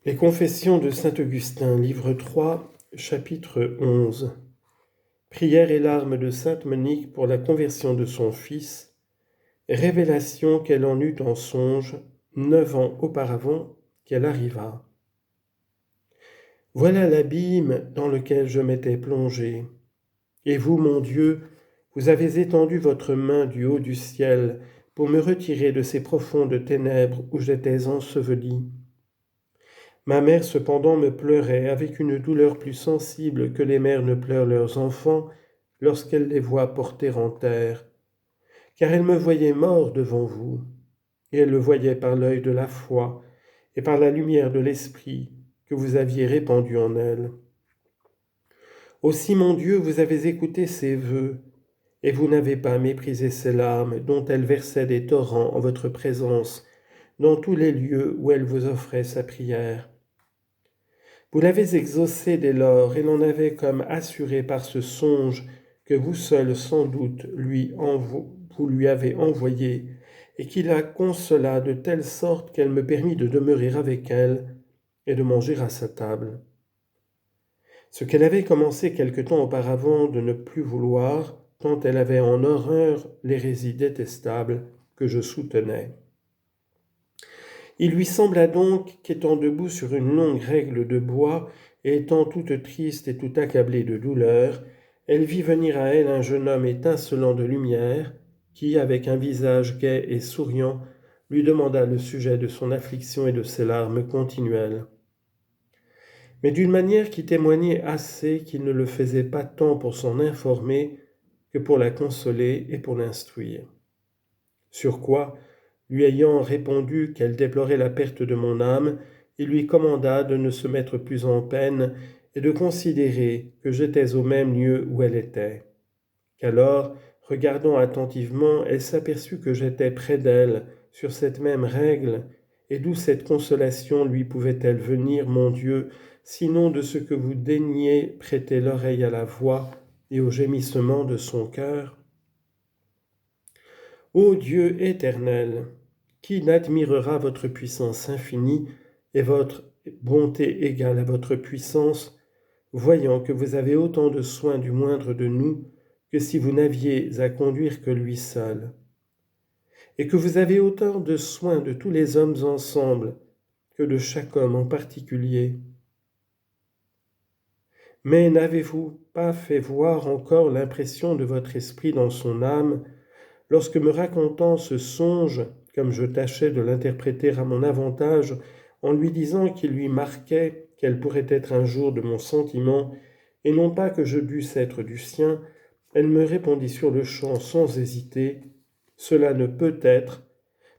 Les Confessions de saint Augustin, livre 3, chapitre 11. Prières et larmes de sainte Monique pour la conversion de son fils. Révélation qu'elle en eut en songe 9 ans auparavant qu'elle arriva. Voilà l'abîme dans lequel je m'étais plongé. Et vous, mon Dieu, vous avez étendu votre main du haut du ciel pour me retirer de ces profondes ténèbres où j'étais enseveli. Ma mère cependant me pleurait avec une douleur plus sensible que les mères ne pleurent leurs enfants lorsqu'elles les voient porter en terre, car elle me voyait mort devant vous, et elle le voyait par l'œil de la foi et par la lumière de l'esprit que vous aviez répandu en elle. Aussi, mon Dieu, vous avez écouté ses vœux, et vous n'avez pas méprisé ses larmes dont elle versait des torrents en votre présence dans tous les lieux où elle vous offrait sa prière. Vous l'avez exaucé dès lors et l'en avez comme assuré par ce songe que vous seul sans doute vous lui avez envoyé et qui la consola de telle sorte qu'elle me permit de demeurer avec elle et de manger à sa table. Ce qu'elle avait commencé quelque temps auparavant de ne plus vouloir, tant elle avait en horreur l'hérésie détestable que je soutenais. Il lui sembla donc qu'étant debout sur une longue règle de bois, et étant toute triste et tout accablée de douleur, elle vit venir à elle un jeune homme étincelant de lumière, qui, avec un visage gai et souriant, lui demanda le sujet de son affliction et de ses larmes continuelles. Mais d'une manière qui témoignait assez qu'il ne le faisait pas tant pour s'en informer que pour la consoler et pour l'instruire. Sur quoi, lui ayant répondu qu'elle déplorait la perte de mon âme, il lui commanda de ne se mettre plus en peine et de considérer que j'étais au même lieu où elle était. Qu'alors, regardant attentivement, elle s'aperçut que j'étais près d'elle, sur cette même règle, et d'où cette consolation lui pouvait-elle venir, mon Dieu, sinon de ce que vous daigniez prêter l'oreille à la voix et au gémissement de son cœur? Ô Dieu éternel, qui n'admirera votre puissance infinie et votre bonté égale à votre puissance, voyant que vous avez autant de soin du moindre de nous que si vous n'aviez à conduire que lui seul, et que vous avez autant de soin de tous les hommes ensemble que de chaque homme en particulier. Mais n'avez-vous pas fait voir encore l'impression de votre esprit dans son âme, lorsque me racontant ce songe, comme je tâchais de l'interpréter à mon avantage, en lui disant qu'il lui marquait qu'elle pourrait être un jour de mon sentiment, et non pas que je dusse être du sien, elle me répondit sur-le-champ sans hésiter, « Cela ne peut être,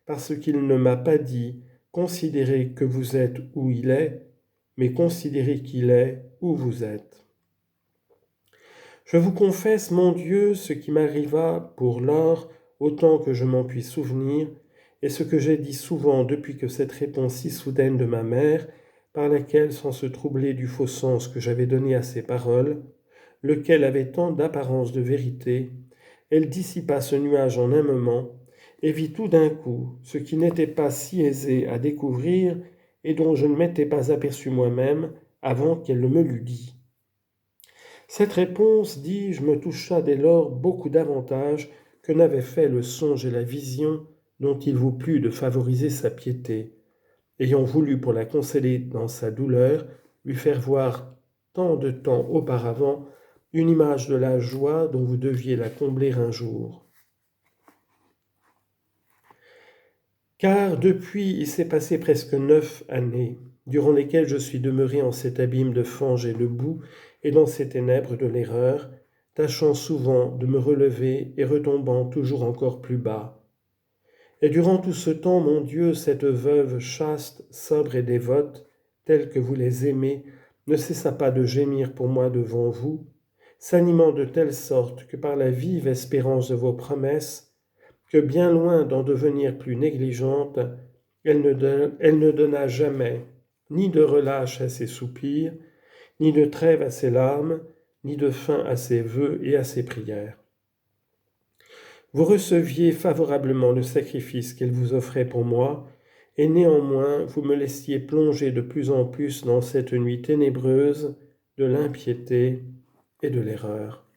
parce qu'il ne m'a pas dit, considérez que vous êtes où il est, mais considérez qu'il est où vous êtes. » Je vous confesse, mon Dieu, ce qui m'arriva pour lors, autant que je m'en puis souvenir, et ce que j'ai dit souvent depuis que cette réponse si soudaine de ma mère, par laquelle, sans se troubler du faux sens que j'avais donné à ses paroles, lequel avait tant d'apparence de vérité, elle dissipa ce nuage en un moment, et vit tout d'un coup ce qui n'était pas si aisé à découvrir et dont je ne m'étais pas aperçu moi-même avant qu'elle me l'eût dit. Cette réponse, dis-je, me toucha dès lors beaucoup davantage que n'avaient fait le songe et la vision dont il vous plut de favoriser sa piété, ayant voulu pour la consoler dans sa douleur, lui faire voir tant de temps auparavant une image de la joie dont vous deviez la combler un jour. Car depuis il s'est passé presque 9 années, durant lesquelles je suis demeuré en cet abîme de fange et de boue et dans ces ténèbres de l'erreur, tâchant souvent de me relever et retombant toujours encore plus bas. Et durant tout ce temps, mon Dieu, cette veuve chaste, sobre et dévote, telle que vous les aimez, ne cessa pas de gémir pour moi devant vous, s'animant de telle sorte que par la vive espérance de vos promesses, que bien loin d'en devenir plus négligente, elle ne donna jamais ni de relâche à ses soupirs, ni de trêve à ses larmes, ni de fin à ses vœux et à ses prières. Vous receviez favorablement le sacrifice qu'elle vous offrait pour moi, et néanmoins vous me laissiez plonger de plus en plus dans cette nuit ténébreuse de l'impiété et de l'erreur.